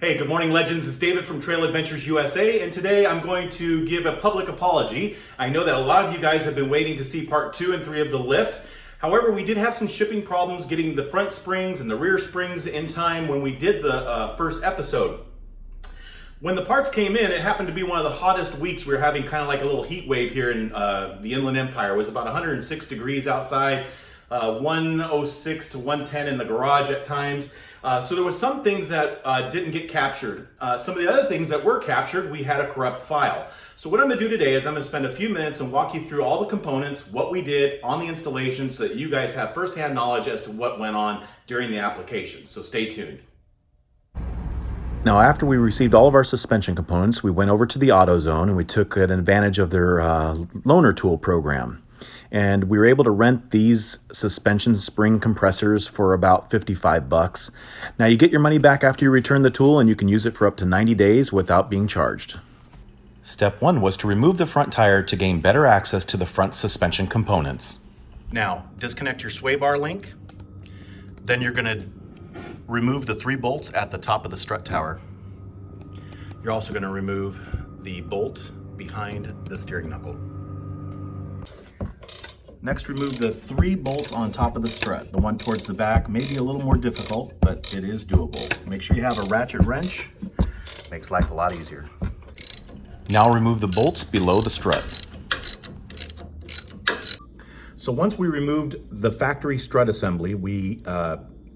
Hey, good morning, legends. It's David from Trail Adventures USA, and today I'm going to give a public apology. I know that a lot of you guys have been waiting to see part 2 and 3 of the lift. However, we did have some shipping problems getting the front springs and the rear springs in time when we did the first episode. When the parts came in, it happened to be one of the hottest weeks. We were having kind of like a little heat wave here in the Inland Empire. It was about 106 degrees outside, 106 to 110 in the garage at times. So there was some things that didn't get captured. Some of the other things that were captured, we had a corrupt file. So what I'm gonna do today is I'm gonna spend a few minutes and walk you through all the components, what we did on the installation, so that you guys have firsthand knowledge as to what went on during the application. So stay tuned. Now, after we received all of our suspension components, we went over to the AutoZone and we took an advantage of their loaner tool program. And we were able to rent these suspension spring compressors for about $55. Now, you get your money back after you return the tool, and you can use it for up to 90 days without being charged. Step 1 was to remove the front tire to gain better access to the front suspension components. Now, disconnect your sway bar link. Then you're gonna remove the 3 bolts at the top of the strut tower. You're also gonna remove the bolt behind the steering knuckle. Next, remove the 3 bolts on top of the strut. The one towards the back may be a little more difficult, but it is doable. Make sure you have a ratchet wrench. Makes life a lot easier. Now remove the bolts below the strut. So once we removed the factory strut assembly, we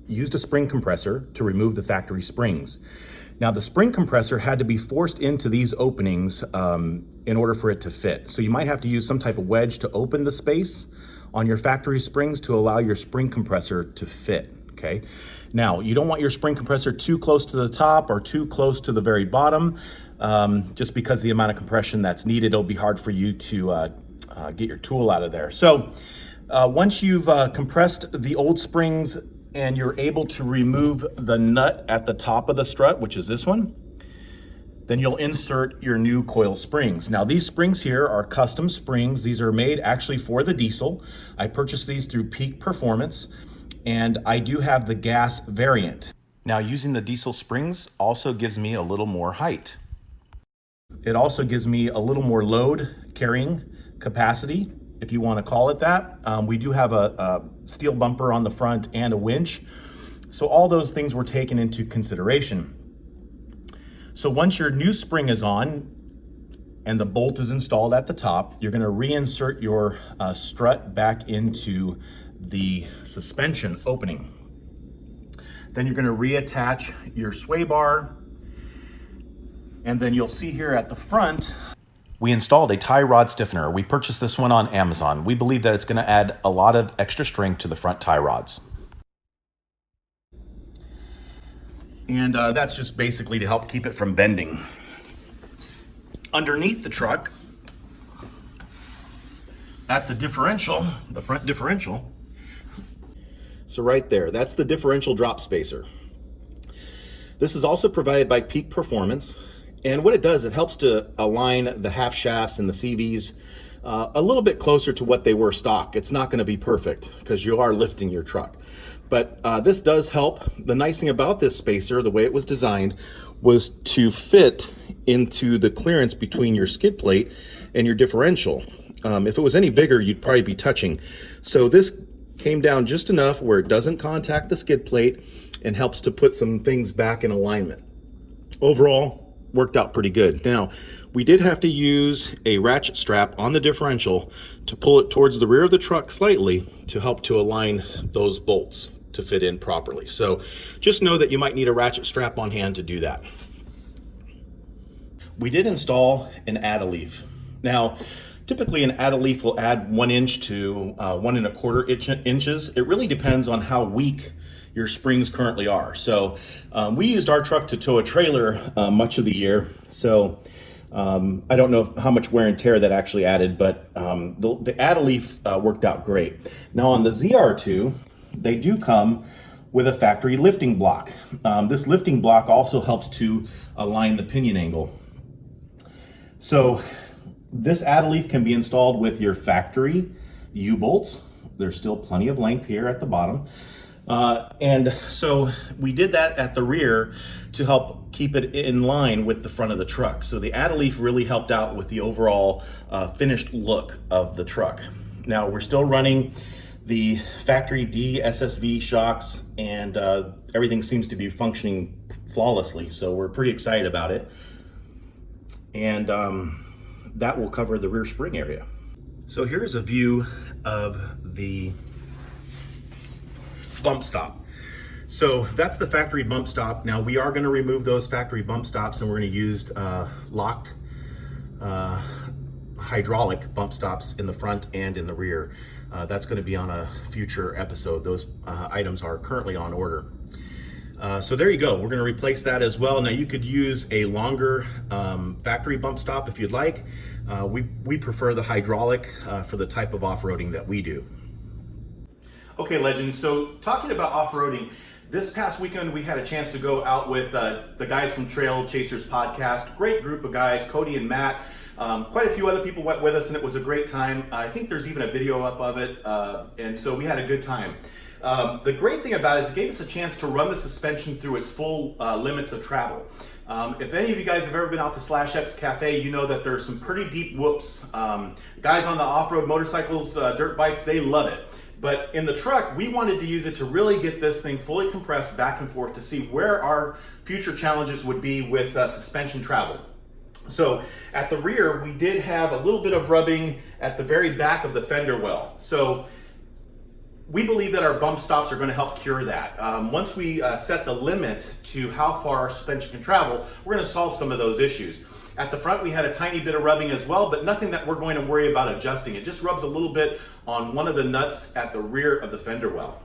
used a spring compressor to remove the factory springs. Now, the spring compressor had to be forced into these openings in order for it to fit. So you might have to use some type of wedge to open the space on your factory springs to allow your spring compressor to fit, okay? Now, you don't want your spring compressor too close to the top or too close to the very bottom, just because the amount of compression that's needed, it'll be hard for you to get your tool out of there. So once you've compressed the old springs and you're able to remove the nut at the top of the strut, which is this one, then you'll insert your new coil springs. Now, these springs here are custom springs. These are made actually for the diesel. I purchased these through Peak Performance, and I do have the gas variant. Now, using the diesel springs also gives me a little more height. It also gives me a little more load carrying capacity, if you want to call it that. We do have a steel bumper on the front and a winch. So all those things were taken into consideration. So once your new spring is on and the bolt is installed at the top, you're going to reinsert your strut back into the suspension opening. Then you're going to reattach your sway bar. And then you'll see here at the front, we installed a tie rod stiffener. We purchased this one on Amazon. We believe that it's going to add a lot of extra strength to the front tie rods. And that's just basically to help keep it from bending. Underneath the truck, at the differential, the front differential, so right there, that's the differential drop spacer. This is also provided by Peak Performance. And what it does, it helps to align the half shafts and the CVs a little bit closer to what they were stock. It's not going to be perfect because you are lifting your truck. But this does help. The nice thing about this spacer, the way it was designed, was to fit into the clearance between your skid plate and your differential. If it was any bigger, you'd probably be touching. So this came down just enough where it doesn't contact the skid plate and helps to put some things back in alignment. Overall, worked out pretty good. Now, we did have to use a ratchet strap on the differential to pull it towards the rear of the truck slightly to help to align those bolts to fit in properly. So just know that you might need a ratchet strap on hand to do that. We did install an Adda leaf. Now, typically an Adda leaf will add 1 inch to 1 1/4 inches. It really depends on how weak your springs currently are. So we used our truck to tow a trailer much of the year. So I don't know how much wear and tear that actually added, but the Adda leaf worked out great. Now on the ZR2, they do come with a factory lifting block. This lifting block also helps to align the pinion angle. So this Adda leaf can be installed with your factory U-bolts. There's still plenty of length here at the bottom. And so we did that at the rear to help keep it in line with the front of the truck. So the Adda leaf really helped out with the overall finished look of the truck. Now we're still running the factory DSSV shocks, and everything seems to be functioning flawlessly. So we're pretty excited about it. And that will cover the rear spring area. So here's a view of the bump stop. So that's the factory bump stop. Now we are going to remove those factory bump stops, and we're going to use locked hydraulic bump stops in the front and in the rear. That's going to be on a future episode. Those items are currently on order. So there you go. We're going to replace that as well. Now you could use a longer factory bump stop if you'd like. We prefer the hydraulic for the type of off-roading that we do. Okay, legends, so talking about off-roading, this past weekend we had a chance to go out with the guys from Trail Chasers podcast. Great group of guys, Cody and Matt. Quite a few other people went with us, and it was a great time. I think there's even a video up of it, and so we had a good time. The great thing about it is it gave us a chance to run the suspension through its full limits of travel. If any of you guys have ever been out to /X Cafe, you know that there's some pretty deep whoops. Guys on the off-road motorcycles, dirt bikes, they love it. But in the truck, we wanted to use it to really get this thing fully compressed back and forth to see where our future challenges would be with suspension travel. So at the rear, we did have a little bit of rubbing at the very back of the fender well. So we believe that our bump stops are going to help cure that. Once we set the limit to how far our suspension can travel, we're going to solve some of those issues. At the front, we had a tiny bit of rubbing as well, but nothing that we're going to worry about adjusting. It just rubs a little bit on one of the nuts at the rear of the fender well.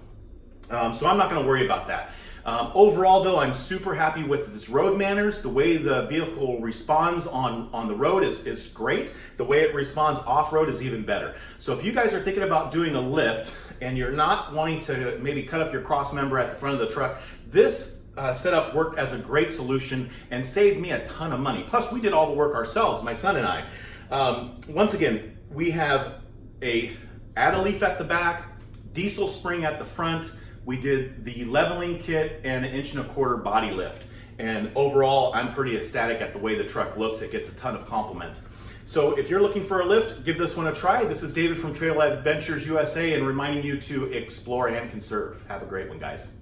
So I'm not going to worry about that. Overall, though, I'm super happy with this road manners. The way the vehicle responds on the road is great. The way it responds off-road is even better. So if you guys are thinking about doing a lift and you're not wanting to maybe cut up your cross member at the front of the truck, this setup worked as a great solution and saved me a ton of money. Plus, we did all the work ourselves, my son and I. Once again, we have a Adda leaf at the back, diesel spring at the front. We did the leveling kit and an 1.25 inch body lift. And overall, I'm pretty ecstatic at the way the truck looks. It gets a ton of compliments. So if you're looking for a lift, give this one a try. This is David from Trail Adventures USA, and reminding you to explore and conserve. Have a great one, guys.